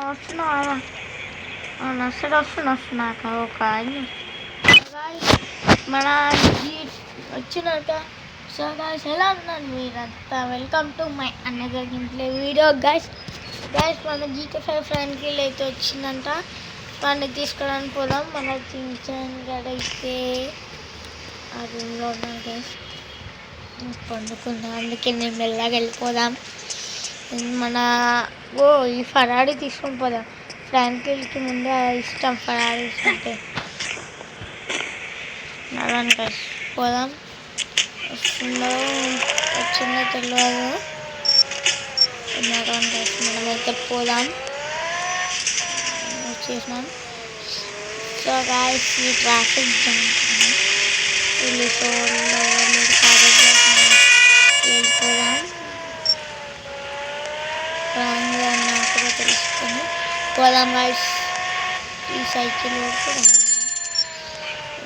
వస్తున్నా వస్తున్నాక ఒక మన వచ్చినాక సో గాయ్స్ ఎలా ఉన్నాను మీరంతా welcome to my another gameplay video guys మన GTA 5 ఫ్రెండ్కి అయితే వచ్చిందంట. వాడిని తీసుకోవడానికి పోదాం. మన చించాన్ గడైతే ఆ రూమ్లో ఉన్నాను గాయ్స్, పండుకున్నా, అందుకే మేము మెల్లగా వెళ్ళిపోదాం. మన ఈ ఫరారీ తీసుకొని పోదాం. ఫ్రాంకిల్కి ముందే ఇష్టం ఫరారీ అంటే. నడవండి గాయ్స్ పోదాం. వచ్చిందో తెలియదు. నడవండి గాయ్స్ మనమైతే పోదాం. వచ్చేసినాం. సో గాయ్స్ ఈ ట్రాఫిక్ జామ్ వెళ్ళిపోదాం. నాకు కూడా తెలుసుకొని పోదాం గాయ్స్. ఈ సైకిల్ కూడా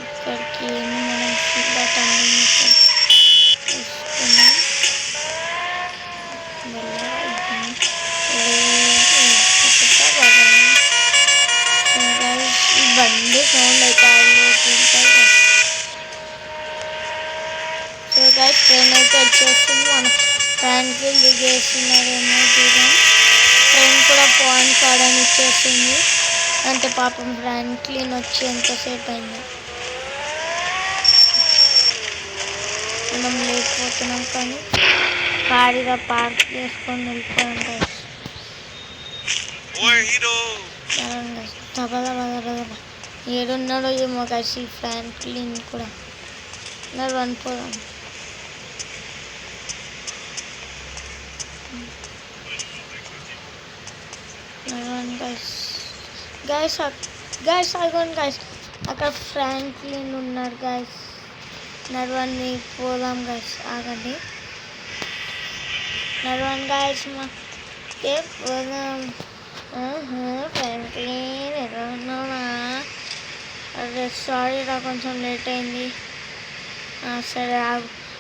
ఇక్కడికి మనం సిద్ధత తీసుకున్నాం. ఈ బండి సౌండ్ అయితే ఉంటాయి. సో గైస్ ట్రైన్ అయితే వచ్చేస్తుంది. మన ఫ్యాన్కి దిగేస్తున్నారేమో చూద్దాం. ట్రైన్ కూడా పాయింట్ కాడని ఇచ్చేస్తుంది. అంటే పాపం ఫ్రాంక్లిన్ వచ్చి ఎంతసేపు అయింది. మనం లేకపోతున్నాం కానీ ఖాళీగా పార్క్ చేసుకొని వెళ్ళిపోయాం. ఏడున్నాడో ఏమో కలిసి ఫ్రాంక్లిన్ కూడా అనుకోదాం. గైస్ అక్కడ ఫ్రాంక్లిన్ ఉన్నారు గైస్. నడవండి పోదాం గైస్. ఆగండి, నడవండి గైస్ పోదాం. ఫ్రాంక్లిన్ ఎలా ఉన్నావా? అదే సారీ రా, కొంచెం లేట్ అయింది. సరే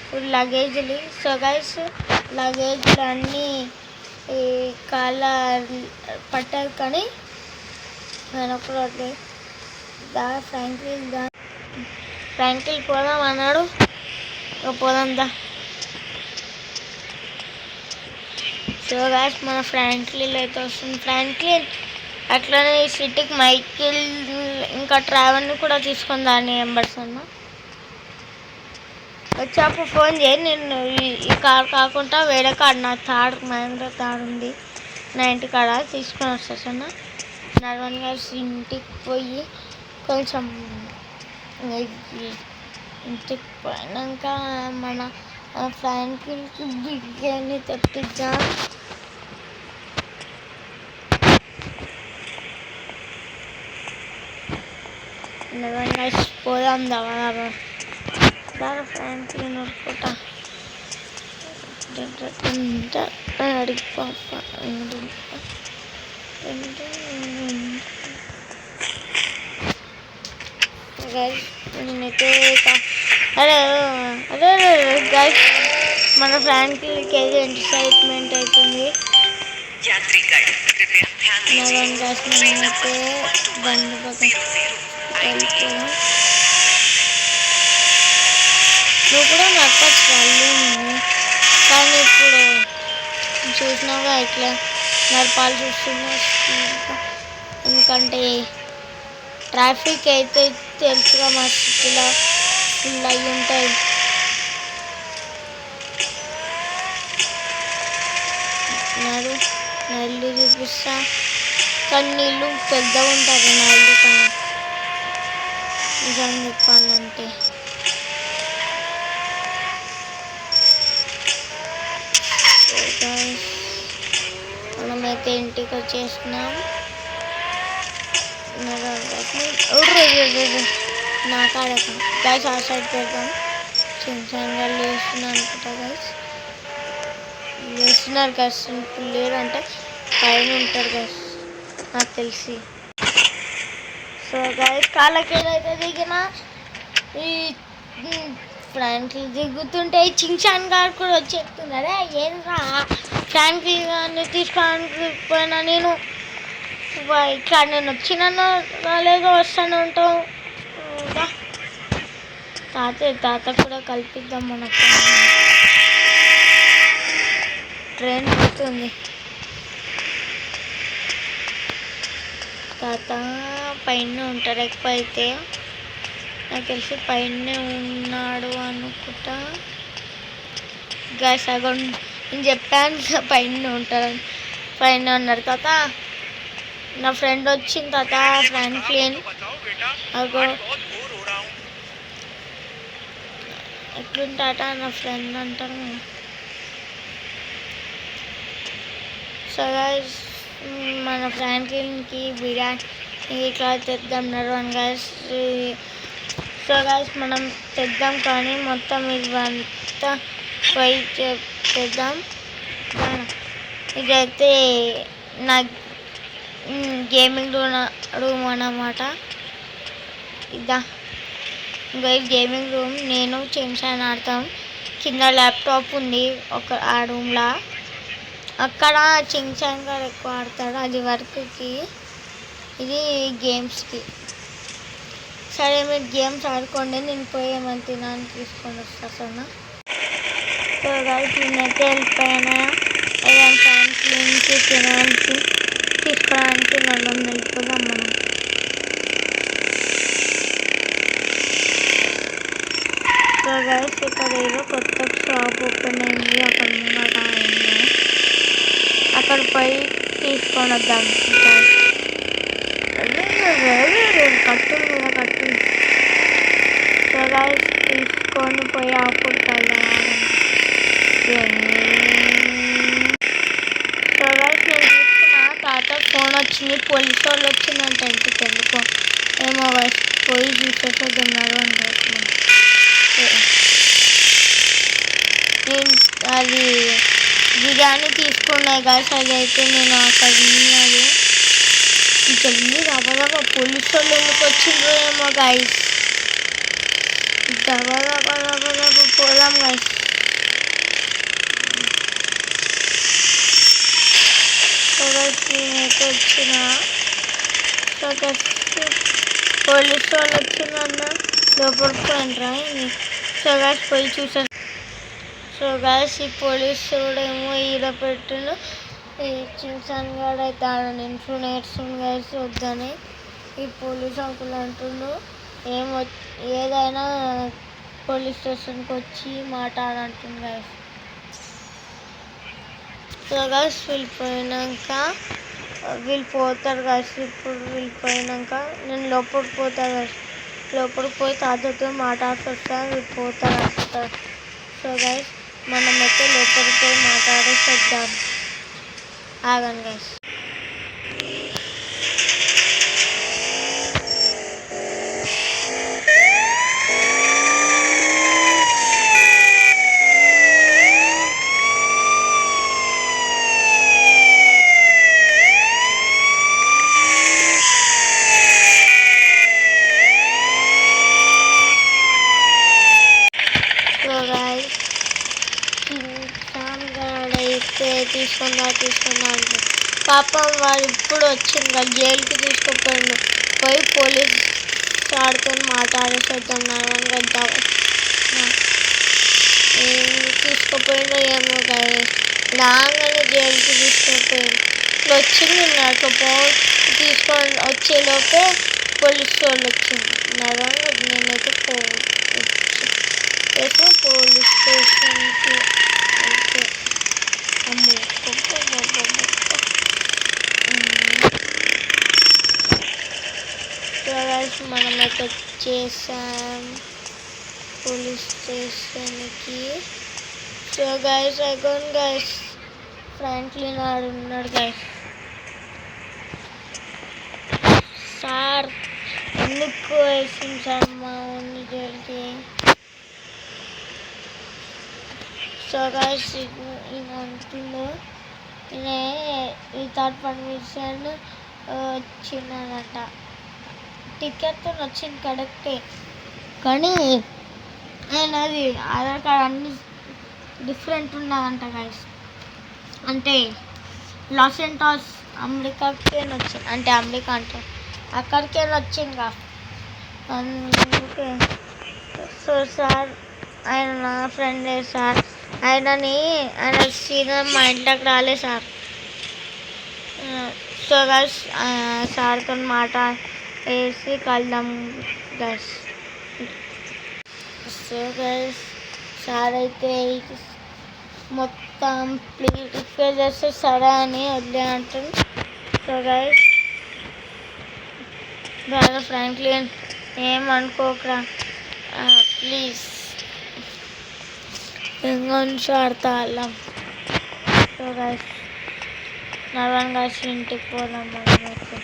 ఇప్పుడు లగేజ్లు. సో గైస్ లగేజ్లు అన్నీ కాళ్ళ పట్టారు కానీ వెనప్పుడు ఫ్రాంకిల్ పోదాం అన్నాడు. పోదాం దా. సో గైస్ మన ఫ్రాంక్లిన్ అయితే వస్తుంది. ఫ్రాంక్లిన్ అట్లనే ఈ సిటీకి మైకిల్ ఇంకా ట్రావెల్ని కూడా తీసుకొని దాన్ని నెంబర్స్ అన్న వచ్చాపు ఫోన్ చేయి. నేను ఈ కార్ కాకుండా వేరే కార్ నా మహేంద్ర థార్ ఉంది నా ఇంటి కాడ, తీసుకొని వస్తాను. నడవన్ గారు ఇంటికి పోయి కొంచెం ఇంటికి పోయినాక మన ఫ్రాంకిల్కి బిర్యానీ తెప్పిద్దాం. నడవన్ గారు పోదాం దావా ఫ్రాంక్లిన్ అనుకుంటా. అడిగి పాప నేనైతే అరే అదే గైస్ మన ఫ్రాంక్లిన్కి అయితే ఎక్సైట్మెంట్ అవుతుంది. నడవండి గైస్ నేనైతే బండి పక్కన వెళ్ళిపోయాం. నువ్వు కూడా నడపచ్చు వాళ్ళు, కానీ ఇప్పుడు చూసినావుగా ఇట్లా నడపాలి చూస్తున్నా స్పీడ్గా. ఎందుకంటే ట్రాఫిక్ అయితే తెలుసుగా మా సిటీలో ఫుల్ అయ్యి ఉంటాయి. నల్లు చూపిస్తా కానీ నీళ్ళు పెద్దగా ఉంటారు. నల్లు కన్నా నిజం చెప్పాలంటే మనమైతే ఇంటికి వచ్చేసినాం. నా కాడ గైస్ ఆ సైడ్ పెడతాం. చిన్న లేస్తున్నారు అనుకుంటా గైస్, లేస్తున్నారు గైస్. ఇప్పుడు లేరు అంటే పైన ఉంటారు గైస్ నాకు తెలిసి. సో గైస్ కాళ్ళకి ఏదైతే దిగినా ఈ ఫ్రాంక్లిన్ దిగుతుంటే చించాన్ గారు కూడా వచ్చి చెప్తున్నారే ఏంట్రా ఫ్రాంక్లిన్ గారిని తీసుకోవడానికి పోయినా నేను ఇట్లా నేను వచ్చినాను రాలేదో వస్తాను ఉంటావు. తాత కూడా కల్పిద్దాం మనకు. ట్రైన్ వస్తుంది. తాత పైన ఉంటారు ఎక్కువ అయితే, నాకు తెలిసి పైన ఉన్నాడు అనుకుంటా. గ్యాస్ అగో నేను చెప్పాను పైన ఉంటారని. పైన ఉన్నారు తాత. నా ఫ్రెండ్ వచ్చింది తాత, ఫ్రాంక్లిన్. అగో ఎట్లుంటాట నా ఫ్రెండ్ అంటారు. సో గైస్ మన ఫ్రాంక్లిన్కి బిర్యానీ ఇట్లా తెద్దాం గైస్. సో గైస్ మనం తెద్దాం కానీ మొత్తం ఇవంతా పోయి తెద్దాం. ఇదైతే నా గేమింగ్ రూమ్ అన్నమాట. ఇదా గైస్ గేమింగ్ రూమ్. నేను చెంచాన్ ఆడతాం. కింద ల్యాప్టాప్ ఉంది ఆ రూమ్లో. అక్కడ చెంచాన్ గారు ఎక్కువ ఆడతాడు, అది వర్క్కి, ఇది గేమ్స్కి. సరే మీరు గేమ్స్ ఆడుకోండి, నేను పోయి ఏమైనా తినాలని తీసుకొని వస్తాను. సో గైస్ నేనైతే వెళ్ళిపోయాను. ఏదైనా ఫ్రాంక్లిన్కి తినడానికి తీసుకోవడానికి నన్ను వెళ్ళిపోదాం మనం. సో గైస్ ఇక్కడ ఏదో కొత్త షాప్ ఓపెన్ అయింది, అక్కడ ముంగట అయింది. అక్కడ పోయి తీసుకొని వద్దాం. కట్టులు కూడా కట్టులు. సో గైస్ తీసుకొని పోయి అప్పుడు కలదాం. సో గైస్ నేను తీసుకున్నా. తాత ఫోన్ వచ్చింది, పోలీసు వాళ్ళు వచ్చిందంట ఇంటికి. ఎందుకో ఏమో గైస్ పోయి చూసేసేస్తున్నారు అంటే. నేను అది బిర్యానీ తీసుకున్నాయి గైస్, అది అయితే నేను అక్కడ విన్నది. జల్దీ దబా పోలీసు వాళ్ళు ఎందుకు వచ్చిండ్రో ఏమో గైస్. దబా పోదాం గైస్. సో గైస్ నేనైతే వచ్చిన. సో గైస్ పోలీసు వాళ్ళు వచ్చిందన్న లోపలికి పోయినరా. సో గైస్ పోయి చూసాను. సో గైస్ ఈ పోలీసు ఏమో ఈడ పెట్టిన ఈ చెంచాన్ గారు అయితే ఆడని నేర్చుకుని గైస్ వద్దని ఈ పోలీస్ అంకుల్ అంటుండు. ఏదైనా పోలీస్ స్టేషన్కి వచ్చి మాట్లాడంటుంది గైస్. సో గైస్ వీళ్ళు పోతారు గైస్. ఇప్పుడు వీళ్ళు పోయినాక నేను లోపలికి పోతాను గైస్. లోపలికి పోయి తాతతో మాట్లాడుతూ వస్తాను, వీళ్ళు పోతారు అంటారు. సో గైస్ మనమైతే లోపలికి పోయి మాట్లాడేసి వద్దాం. ఆగండి గైస్. సో గైస్ అయితే తీసుకున్నా పాపం వాడు ఇప్పుడు వచ్చింది జైలుకి తీసుకుపోయిండు. పోయి పోలీస్ ఆడుకొని మాట్లాడేసి వద్దాం. తీసుకుపోయిండో ఏమో కానీ రాగానే జైలుకి తీసుకుపోయిండు. ఇప్పుడు వచ్చింది నాకు తీసుకొని వచ్చేలోపే పోలీసు వాళ్ళు వచ్చింది. నేనైతే పోలీస్ స్టేషన్కి మనమైతే వచ్చేసాం పోలీస్ స్టేషన్కి. సో గైస్ అగోన్ గైస్ ఫ్రాంక్లిన్ ఆడున్నాడు గైస్. సార్ ఎందుకు వేసింది సార్ మా ఊరిని జైలుకి? సో గైస్ ఈయన అంటుండు వితౌట్ పర్మిషన్ వచ్చిందనట. టికెట్తో వచ్చింది కరెక్టే, కానీ నేను అది ఆధార్ కార్డ్ అన్ని డిఫరెంట్ ఉన్నదంట గైస్. అంటే లాస్ ఏంజల్స్ అమెరికాకేనా వచ్చింది అంటే అమెరికా అంటే అక్కడికేనా వచ్చిందిగా అందుకే. సో సార్ ఆయన నా ఫ్రెండే సార్. ఆయన సీనియర్ మా ఇంట్లోకి రాలే సార్. సో గైస్ సార్తో మాట వేసి కలుద్దాం గైస్. సో గైస్ సార్ అయితే మొత్తం రిక్వెస్ట్ చేస్తే సరే అని వదిలే అంటుంది. సో గైస్ బ్రదర్ ఫ్రాంక్లిన్ ఏమనుకోకరా ప్లీజ్ ఇంకొంచెం ఆడతా వెళ్ళాం. సో గైస్ నడవని గైస్ ఇంటికి పోదాం మనమైతే.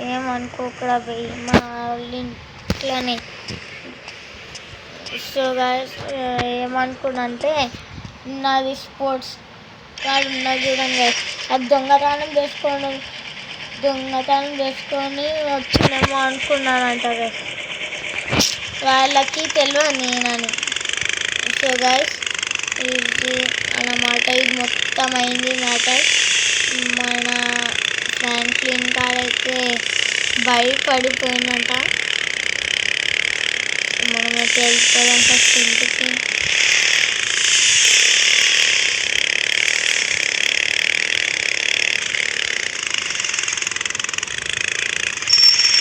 ఏమనుకోకరా పోయి మా వాళ్ళ ఇంట్లోనే. సో గైస్ ఏమనుకున్నంటే నాది స్పోర్ట్స్ కార్డు ఉన్నది చూడండి గైస్, అది దొంగతనం చేసుకొని వచ్చినేమో అనుకున్నానంట గైస్. వాళ్ళకి తెలియదు నేనని. సో గైస్ ఇది అన్నమాట. ఇది మొత్తం అయింది మ్యాటర్. మన ఫ్రాంక్లిన్ కాడైతే భయపడిపోయిందంట. మనమైతే వెళ్ళిపోదాం ఫస్ట్ ఇంటికి.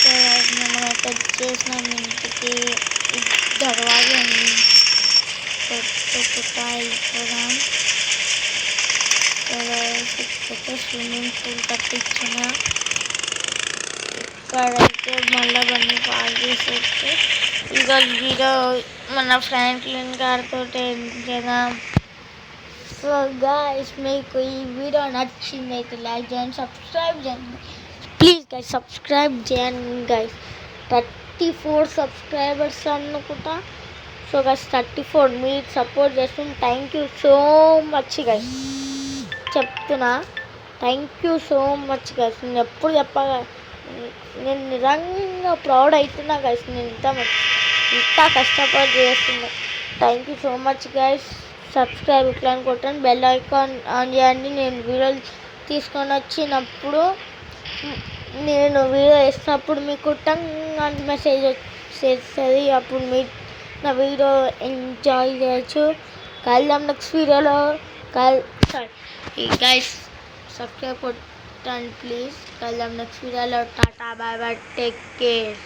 సో మనమైతే వచ్చేసినాం ఇంటికి. దర్వాజా కొట్టుకుంటా వెళ్ళిపోదాం. ఇక్కడైతే స్విమ్మింగ్ పూల్ కట్టించిన. ఇక్కడైతే మళ్ళీ బండి పాలు చేసేసి ఈరోజు మన ఫ్రాంక్లిన్ గారితో చేద్దాం. సో గైస్ మీకు ఈ వీడియో నచ్చింది అయితే లైక్ చేయండి, సబ్స్క్రైబ్ చేయండి ప్లీజ్ గైస్. సబ్స్క్రైబ్ చేయండి గైస్. 34 సబ్స్క్రైబర్స్ అనుకుంటా. సో గైస్ 34 మీరు సపోర్ట్ చేస్తుంది. Thank you so much guys. చెప్తున్నా thank you so much guys. నేను ఎప్పుడు చెప్పగా నేను నిజంగా ప్రౌడ్ అవుతున్నా గైస్. నేను ఇంత కష్టపడి చేస్తున్నా. Thank you so much guys. Subscribe ఇట్లా కొట్టండి, బెల్ ఐకాన్ ఆన్ చేయండి. నేను వీడియోలు తీసుకొని వచ్చినప్పుడు నేను వీడియో వేసినప్పుడు మీకు టంగ్ అని మెసేజ్ వచ్చేస్తుంది. అప్పుడు మీరు నా వీడియో ఎంజాయ్ చేయొచ్చు. కలుద్దాం నెక్స్ట్ వీడియోలో. సారీ గైస్ సబ్స్క్రైబ్ కొట్టండి ప్లీజ్. కలుద్దాం నెక్స్ట్ వీడియోలో. Tata bye bye, take care.